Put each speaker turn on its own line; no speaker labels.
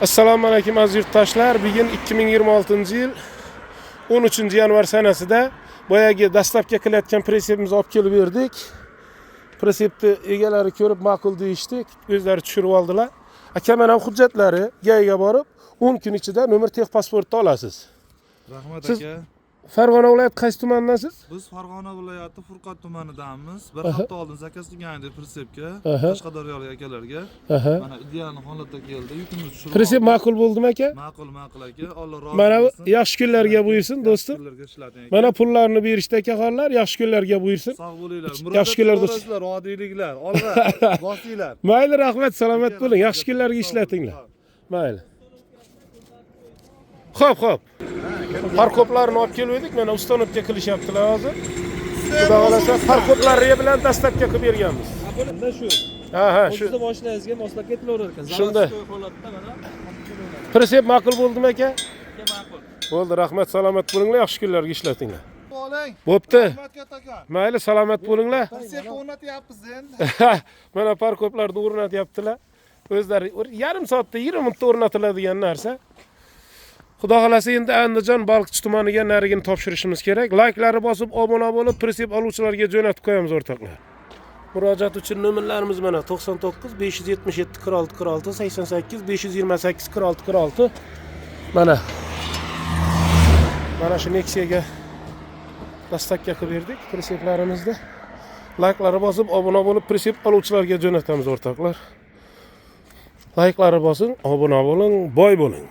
Assalomu alaykum aziz yurtdoshlar. Bugun 2026-yil 13-yanvar sanasida boyagi dastlabki qilayotgan pritsepimizni olib kelib berdik. Pritsepni egalari ko'rib ma'qul deyishdi, o'zlari tushirib oldilar. Aka, mana hujjatlari GAIga borib 10 kun ichida nomer texpasportni olasiz.
Rahmat
Siz
aka.
Farg'ona viloyati qaysi tumandansiz?
Biz Farg'ona viloyati Furqat tumanidamiz. Bir hafta oldin zakaz qilgandik pritsepga, Qashqadaryolik akalarga. Mana ideal holatda keldi. Yukimiz tushirib.
Pritsep ma'qul bo'ldimi aka?
Ma'qul aka. Alloh rozi
Mana
bo'lsin.
yaxshi kunlarga buyursin do'stim. Mana pullarni berishdi akaxonlar, yaxshi kunlarga buyursin.
Sog' bo'linglar.
Yaxshi kunlar do'st.
Odiyliklar, olg'a bosinglar.
Mayli, rahmat, salomat bo'ling. Yaxshi kunlarga ishlatinglar. Mayli. Xo'p. Parkoplarni olib keldik. Mana ustanovka qilishyaptilar hozir. Xudo xolasa parkoplari bilan dastlabga qilib berganmiz.
Bunda shu.
Ha, shu.
O'zida boshlayozga moslab ketilaverar ekan.
Shunda.
Holatda mana.
Pritsep ma'qul bo'ldimi aka?
Ma'qul.
Bo'ldi, rahmat, salomat bo'linglar. Yaxshi kunlarga ishlatinglar.
Bo'ling.
Bo'pti.
Rahmat aka.
Mayli, salomat bo'linglar.
Pritsep o'rnatyapmiz endi.
Mana parkoplarni o'rnatyaptilar. O'zlari yarim soatda 20 minutda o'rnatiladigan narsa. Xudo xolasa endi Andijon Balqichi tumaniga narigini topshirishimiz kerak. Like'larni bosib, obuna bo'lib, pritsep oluvchilarga jo'natib qo'yamiz o'rtoqlar. Murojaat uchun nomerlarimiz mana 99 577 46 46 88 528 46 46. Mana shu Nexia'ga dastlabga qilib berdik pritseplarimizni. Like'larni bosib, obuna bo'lib, pritsep oluvchilarga jo'natamiz o'rtoqlar. Like'larni bosing, obuna bo'ling, boy bo'ling.